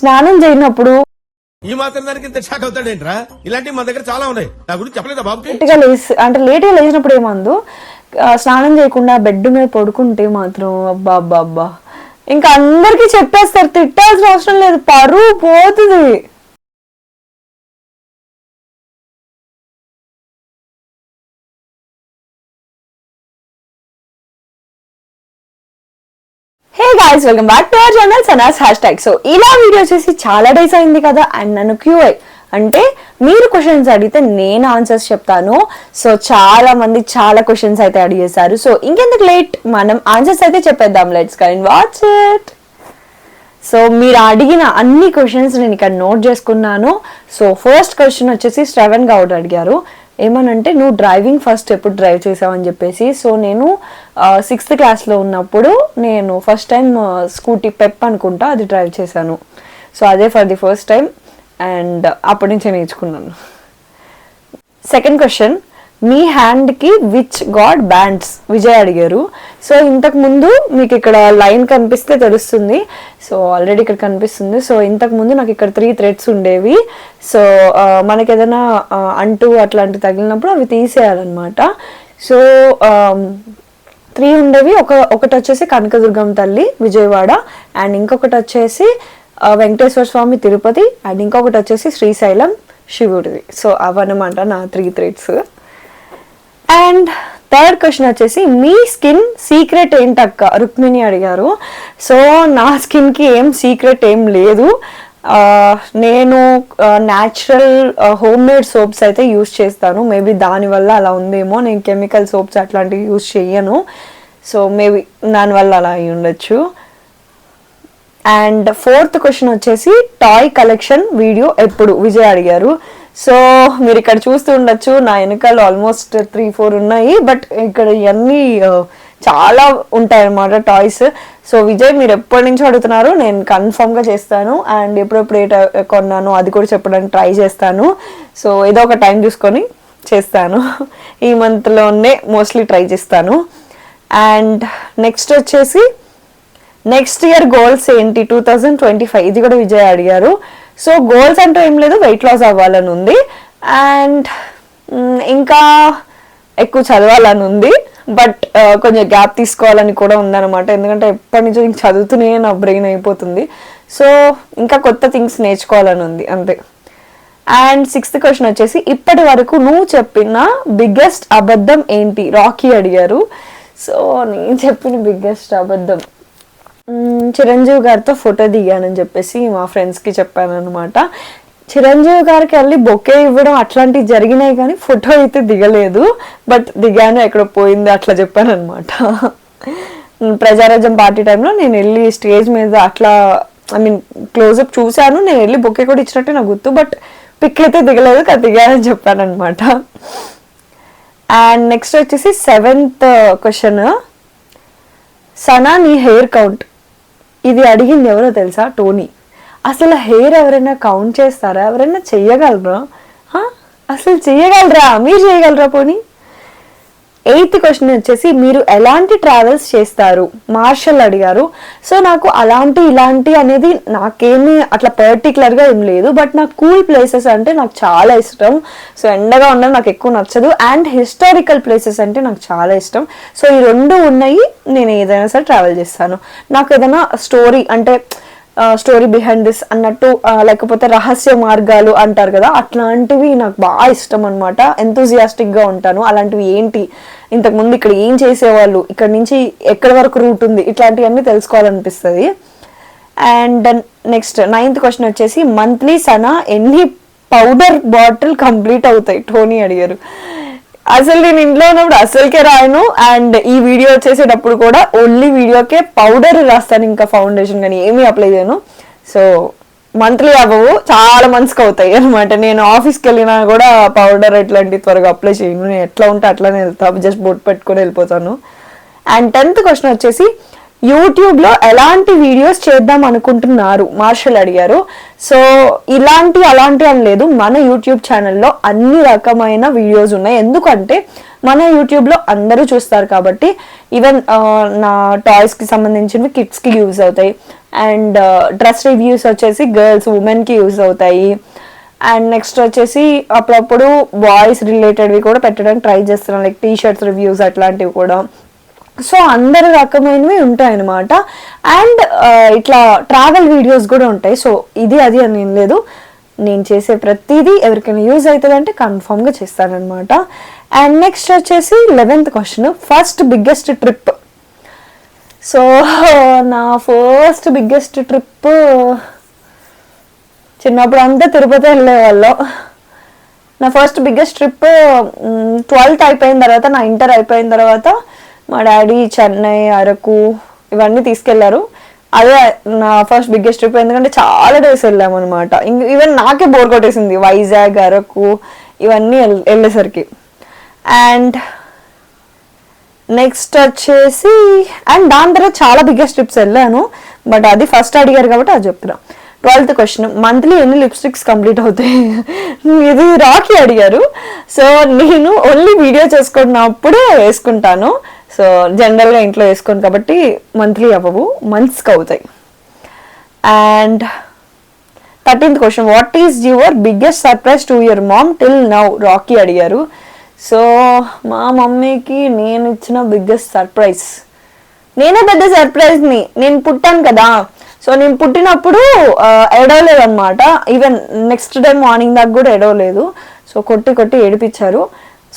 స్నానం చేయనప్పుడు ఈ మాత్రం దానికి ఇంత షాక్ అవుతాడేంట్రా? ఇలాంటివి మన దగ్గర చాలా ఉన్నాయి. నా గురించి చెప్పలేదా బాబుకి? లేట్ గా లేచినప్పుడు ఏమందు స్నానం చేయకుండా బెడ్ మీద పడుకుంటే మాత్రం అబ్బా అబ్బా అబ్బా ఇంకా అందరికి చెప్పేస్తారు, తిట్టాల్సిన అవసరం లేదు, పరువు పోతుంది. Hey guys, welcome back to our channel Sanas hash. So ఇలా వీడియో చేసి చాలా డేస్ అయింది కదా, అండ్ నన్ను క్యూఐ అంటే మీరు క్వశ్చన్స్ అడిగితే నేను ఆన్సర్స్ చెప్తాను. సో చాలా మంది చాలా క్వశ్చన్స్ అయితే అడిగేశారు. సో ఇంకెందుకు లేట్, మనం ఆన్సర్స్ అయితే చెప్పేద్దాం. Let's go and watch it. So మీరు అడిగిన అన్ని క్వశ్చన్స్ నేను ఇక్కడ నోట్ చేసుకున్నాను. సో ఫస్ట్ క్వశ్చన్ వచ్చేసి శ్రవణ్ గౌడ్ అడిగారు. ఏమనంటే నువ్వు డ్రైవింగ్ ఫస్ట్ ఎప్పుడు డ్రైవ్ చేసావని చెప్పేసి. సో నేను 6th క్లాస్లో ఉన్నప్పుడు నేను ఫస్ట్ టైం స్కూటీ పెప్ అనుకుంటా అది డ్రైవ్ చేశాను. సో అదే for the first time, and అప్పటి నుంచే నేర్చుకున్నాను. సెకండ్ క్వశ్చన్, మీ హ్యాండ్కి విచ్ గాడ్ బ్యాండ్స్ విజయ్ అడిగారు. సో ఇంతకు ముందు మీకు ఇక్కడ లైన్ కనిపిస్తే తెలుస్తుంది. సో ఆల్రెడీ ఇక్కడ కనిపిస్తుంది. సో ఇంతకు ముందు నాకు ఇక్కడ 3 థ్రెడ్స్ ఉండేవి. సో మనకి ఏదైనా అంటూ అట్లాంటివి తగిలినప్పుడు అవి తీసేయాలన్నమాట. సో 3 ఉండేవి. ఒకటి వచ్చేసి కనకదుర్గం తల్లి విజయవాడ, అండ్ ఇంకొకటి వచ్చేసి వెంకటేశ్వర స్వామి తిరుపతి, అండ్ ఇంకొకటి వచ్చేసి శ్రీశైలం శివుడిది. సో అవన్నమాట నా 3 థ్రెడ్స్. అండ్ థర్డ్ క్వశ్చన్ వచ్చేసి మీ స్కిన్ సీక్రెట్ ఏంటక్క రుక్మిణి అడిగారు. సో నా స్కిన్కి ఏం సీక్రెట్ ఏం లేదు. నేను న్యాచురల్ హోమ్ మేడ్ సోప్స్ అయితే యూస్ చేస్తాను. మేబీ దానివల్ల అలా ఉందేమో, నేను కెమికల్ సోప్స్ అట్లాంటివి యూస్ చేయను. సో మేబీ దానివల్ల అలా అయి ఉండొచ్చు. అండ్ ఫోర్త్ క్వశ్చన్ వచ్చేసి టాయ్ కలెక్షన్ వీడియో ఎప్పుడు విజయ్ అడిగారు. సో మీరు ఇక్కడ చూస్తూ ఉండొచ్చు, నా వెనకాల ఆల్మోస్ట్ 3-4 ఉన్నాయి. బట్ ఇక్కడ ఇవన్నీ చాలా ఉంటాయి అన్నమాట టాయ్స్. సో విజయ్ మీరు ఎప్పటి నుంచో అడుగుతున్నారు, నేను కన్ఫర్మ్గా చేస్తాను. అండ్ ఎప్పుడెప్పుడు ఏ కొన్నాను అది కూడా చెప్పడానికి ట్రై చేస్తాను. సో ఏదో ఒక టైం చూసుకొని చేస్తాను. ఈ మంత్లోనే మోస్ట్లీ ట్రై చేస్తాను. అండ్ నెక్స్ట్ వచ్చేసి నెక్స్ట్ ఇయర్ గోల్స్ ఏంటి 2025, ఇది కూడా విజయ్ అడిగారు. సో గోల్స్ అంటూ ఏం లేదు, వెయిట్ లాస్ అవ్వాలని ఉంది, అండ్ ఇంకా ఎక్కువ చదవాలని ఉంది. బట్ కొంచెం గ్యాప్ తీసుకోవాలని కూడా ఉందన్నమాట. ఎందుకంటే ఎప్పటి నుంచో ఇంక చదువుతూనే నా బ్రెయిన్ అయిపోతుంది. సో ఇంకా కొత్త థింగ్స్ నేర్చుకోవాలని ఉంది అంతే. అండ్ 6th క్వశ్చన్ వచ్చేసి ఇప్పటి వరకు నువ్వు చెప్పిన బిగ్గెస్ట్ అబద్ధం ఏంటి రాకీ అడిగారు. సో నేను చెప్పిన బిగ్గెస్ట్ అబద్ధం చిరంజీవి గారితో ఫోటో దిగానని చెప్పేసి మా ఫ్రెండ్స్కి చెప్పాను అనమాట. చిరంజీవి గారికి వెళ్ళి బొకే ఇవ్వడం అట్లాంటివి జరిగినాయి, కానీ ఫోటో అయితే దిగలేదు. బట్ దిగాను, ఎక్కడ పోయింది అట్లా చెప్పాను అనమాట. ప్రజారాజ్యం పార్టీ టైంలో నేను వెళ్ళి స్టేజ్ మీద అట్లా క్లోజప్ చూశాను, నేను వెళ్ళి బొకే కూడా ఇచ్చినట్టే నాకు గుర్తు. బట్ పిక్ అయితే దిగలేదు, కదా దిగానని చెప్పాను అనమాట. అండ్ నెక్స్ట్ వచ్చేసి 7th క్వశ్చన్, సనా నీ హెయిర్ కౌంట్, ఇది అడిగింది ఎవరో తెలుసా? టోనీ. అసలు హెయిర్ ఎవరైనా కౌంట్ చేస్తారా? ఎవరైనా చెయ్యగలరా? అసలు చెయ్యగలరా? మీరు చేయగలరా పోనీ? 8th క్వశ్చన్ వచ్చేసి మీరు ఎలాంటి ట్రావెల్స్ చేస్తారు మార్షల్ అడిగారు. సో నాకు అలాంటి ఇలాంటి అనేది నాకేమీ అట్లా పర్టికులర్గా ఏం లేదు. బట్ నాకు కూల్ ప్లేసెస్ అంటే నాకు చాలా ఇష్టం. సో ఎండగా ఉండడం నాకు ఎక్కువ నచ్చదు. అండ్ హిస్టారికల్ ప్లేసెస్ అంటే నాకు చాలా ఇష్టం. సో ఈ 2 ఉన్నాయి, నేను ఏదైనా సరే ట్రావెల్ చేస్తాను. నాకు ఏదైనా స్టోరీ అంటే స్టోరీ బిహైండ్ దిస్ అన్నట్టు, లేకపోతే రహస్య మార్గాలు అంటారు కదా, అట్లాంటివి నాకు బాగా ఇష్టం అనమాట. ఎంతూజియాస్టిక్గా ఉంటాను. అలాంటివి ఏంటి, ఇంతకుముందు ఇక్కడ ఏం చేసేవాళ్ళు, ఇక్కడ నుంచి ఎక్కడి వరకు రూట్ ఉంది, ఇట్లాంటివన్నీ తెలుసుకోవాలనిపిస్తుంది. అండ్ నెక్స్ట్ 9th క్వశ్చన్ వచ్చేసి మంత్లీ సనా ఎన్ని పౌడర్ బాటిల్ కంప్లీట్ అవుతాయి టోనీ అడిగారు. అసలు నేను ఇంట్లో ఉన్నప్పుడు అసలుకే రాయను. అండ్ ఈ వీడియో వచ్చేసేటప్పుడు కూడా ఓన్లీ వీడియోకే పౌడర్ రాస్తాను, ఇంకా ఫౌండేషన్ కానీ ఏమీ అప్లై చేయను. సో మంత్లీ అవ్వవు, చాలా మంత్స్కి అవుతాయి అనమాట. నేను ఆఫీస్కి వెళ్ళినా కూడా పౌడర్ ఎట్లాంటి త్వరగా అప్లై చేయను. నేను ఎట్లా ఉంటే అట్లానే వెళ్తాను, జస్ట్ బొట్టు పెట్టుకొని వెళ్ళిపోతాను. అండ్ 10th క్వశ్చన్ వచ్చేసి యూట్యూబ్లో ఎలాంటి వీడియోస్ చేద్దాం అనుకుంటున్నారు మార్షల్ అడిగారు. సో ఇలాంటి అలాంటి అని లేదు, మన యూట్యూబ్ ఛానల్లో అన్ని రకమైన వీడియోస్ ఉన్నాయి. ఎందుకంటే మన యూట్యూబ్లో అందరూ చూస్తారు కాబట్టి. ఈవెన్ నా టాయ్స్కి సంబంధించినవి కిడ్స్కి యూజ్ అవుతాయి, అండ్ డ్రెస్ రివ్యూస్ వచ్చేసి గర్ల్స్ ఉమెన్కి యూజ్ అవుతాయి, అండ్ నెక్స్ట్ వచ్చేసి అప్పుడప్పుడు బాయ్స్ రిలేటెడ్వి కూడా పెట్టడానికి ట్రై చేస్తున్నాను, లైక్ టీ షర్ట్స్ రివ్యూస్ అట్లాంటివి కూడా. సో అందరు రకమైనవి ఉంటాయి అన్నమాట. అండ్ ఇట్లా ట్రావెల్ వీడియోస్ కూడా ఉంటాయి. సో ఇది అది అని ఏం లేదు, నేను చేసే ప్రతిదీ ఎవరికైనా యూజ్ అవుతుంది అంటే కన్ఫామ్గా చేస్తానన్నమాట. అండ్ నెక్స్ట్ వచ్చేసి 11th question, first biggest trip. So నా ఫస్ట్ బిగ్గెస్ట్ ట్రిప్ చిన్నప్పుడు అంతా తిరుపతి వెళ్ళేవాళ్ళం. నా ఫస్ట్ బిగ్గెస్ట్ ట్రిప్ 12th అయిపోయిన తర్వాత, నా ఇంటర్ అయిపోయిన తర్వాత మా డాడీ చెన్నై, అరకు ఇవన్నీ తీసుకెళ్లారు. అదే నా ఫస్ట్ బిగ్గెస్ట్ ట్రిప్, ఎందుకంటే చాలా డేస్ వెళ్ళాము అనమాట. ఈవెన్ నాకే బోర్ కొట్టేసింది వైజాగ్, అరకు ఇవన్నీ వెళ్ళేసరికి. అండ్ నెక్స్ట్ వచ్చేసి అండ్ దాని తర్వాత చాలా బిగ్గెస్ట్ ట్రిప్స్ వెళ్ళాను, బట్ అది ఫస్ట్ అడిగారు కాబట్టి అది చెప్తున్నా. 12th క్వశ్చన్, మంత్లీ ఎన్ని లిప్స్టిక్స్ కంప్లీట్ అవుతాయి? ఇది రాకీ అడిగారు. సో నేను ఓన్లీ వీడియో చేసుకున్నప్పుడే వేసుకుంటాను. సో జనరల్గా ఇంట్లో వేసుకోను కాబట్టి మంత్లీ అవ్వవు, మంత్స్కి అవుతాయి. And 13th question, what is your biggest surprise to your mom till now? Rocky అడిగారు. సో మా మమ్మీకి నేను ఇచ్చిన బిగ్గెస్ట్ సర్ప్రైజ్, నేనే పెద్ద సర్ప్రైజ్ని, నేను పుట్టాను కదా. సో నేను పుట్టినప్పుడు ఎడవలేదు అనమాట. ఈవెన్ నెక్స్ట్ డే మార్నింగ్ దాకా కూడా ఎడవలేదు. సో కొట్టి కొట్టి ఏడిపించారు.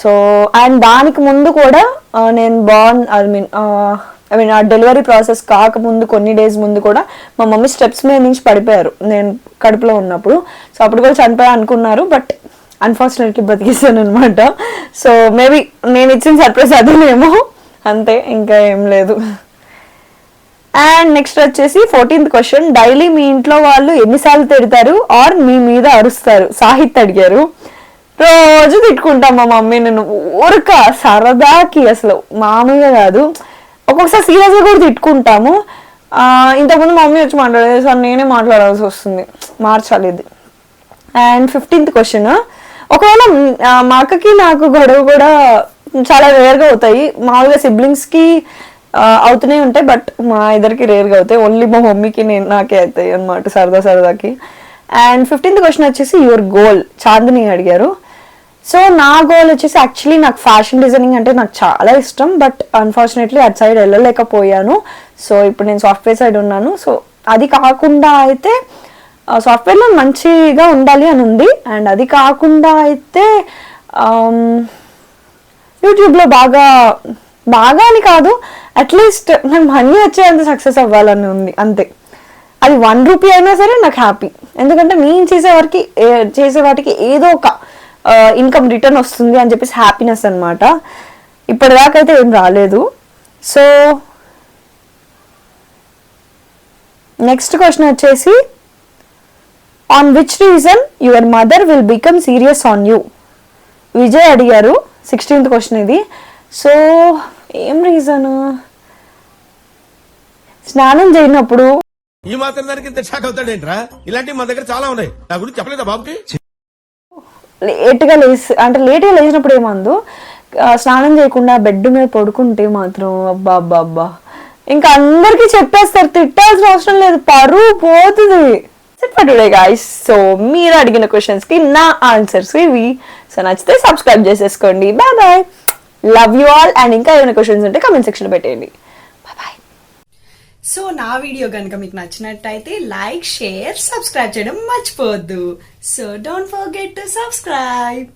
సో అండ్ దానికి ముందు కూడా నేను ఐ మీన్ ఆ డెలివరీ ప్రాసెస్ కాకముందు కొన్ని డేస్ ముందు కూడా మా మమ్మీ స్టెప్స్ మీద నుంచి పడిపోయారు నేను కడుపులో ఉన్నప్పుడు. సో అప్పుడు కూడా చనిపోయా అనుకున్నారు, బట్ అన్ఫార్చునేట్లీ బతికేసాను అనమాట. సో మేబీ నేను ఇచ్చిన సర్ప్రైజ్ అదేనేమో, అంతే, ఇంకా ఏం లేదు. అండ్ నెక్స్ట్ వచ్చేసి 14th క్వశ్చన్, డైలీ మీ ఇంట్లో వాళ్ళు ఎన్నిసార్లు తిడతారు ఆర్ మీ మీద అరుస్తారు? సాహిత్ అడిగారు. రోజు తిట్టుకుంటాం మా మమ్మీ నేను, ఊరక సరదాకి, అసలు మామూలుగా కాదు. ఒక్కొక్కసారి సీరియస్గా కూడా తిట్టుకుంటాము. ఇంతకుముందు మమ్మీ వచ్చి మాట్లాడేది, సార్ నేనే మాట్లాడాల్సి వస్తుంది, మార్చాలి ఇది. అండ్ 15th క్వశ్చన్, ఒకవేళ మా అక్కకి నాకు గొడవ కూడా చాలా రేర్గా అవుతాయి. మామూలుగా సిబ్లింగ్స్కి అవుతూనే ఉంటాయి, బట్ మా ఇద్దరికి రేర్గా అవుతాయి. ఓన్లీ మా మమ్మీకి నాకే అవుతాయి అనమాట, సరదాకి. అండ్ 15th క్వశ్చన్ వచ్చేసి యువర్ గోల్, చాందిని అడిగారు. సో నా గోల్ వచ్చేసి యాక్చువల్లీ నాకు ఫ్యాషన్ డిజైనింగ్ అంటే నాకు చాలా ఇష్టం, బట్ అన్ఫార్చునేట్లీ అటు సైడ్ వెళ్ళలేకపోయాను. సో ఇప్పుడు నేను సాఫ్ట్వేర్ సైడ్ ఉన్నాను. సో అది కాకుండా అయితే సాఫ్ట్వేర్లో మంచిగా ఉండాలి అని ఉంది. అండ్ అది కాకుండా అయితే యూట్యూబ్లో బాగా అని కాదు, అట్లీస్ట్ నాకు మనీ వచ్చేంత సక్సెస్ అవ్వాలని ఉంది, అంతే. అది 1 రూపీ అయినా సరే నాకు హ్యాపీ, ఎందుకంటే నేను చేసే వాటికి ఏదో ఒక ఇన్కమ్ రిటర్న్ వస్తుంది అని చెప్పేసి హ్యాపీనెస్ అనమాట. ఇప్పటిదాకా అయితే ఏం రాలేదు. సో నెక్స్ట్ క్వశ్చన్ వచ్చేసి, on which reason your mother will become serious on you? Vijay అడిగారు. 16th క్వశ్చన్ ఇది. సో ఏం రీజన్, స్నానం చేయనప్పుడు. ఈ మాత్రం దానికి ఇంత షాక్ అవుతాడేంట్రా? ఇలాంటివి మన దగ్గర చాలా ఉన్నాయి, నా గురించి చెప్పలేదా బాబుకి? లేట్గా లేచినప్పుడు ఏమందు, స్నానం చేయకుండా బెడ్ మీద పడుకుంటే మాత్రం అబ్బా ఇంకా అందరికీ చెప్పేస్తారు, తిట్టాల్సిన అవసరం లేదు, పరువు పోతుంది. టుడే గాయ్స్, సో మీరు అడిగిన క్వశ్చన్స్ కి నా ఆన్సర్స్ ఇవి. సో నచ్చితే సబ్స్క్రైబ్ చేసేసుకోండి. Bye bye, love you all. And ఇంకా ఏమైనా క్వశ్చన్స్ ఉంటే కమెంట్ సెక్షన్ లో పెట్టేయండి. బాయ్ బాయ్. సో నా వీడియో కనుక మీకు నచ్చినట్టయితే లైక్, షేర్, సబ్స్క్రైబ్ చేయడం మర్చిపోవద్దు. So don't forget to subscribe.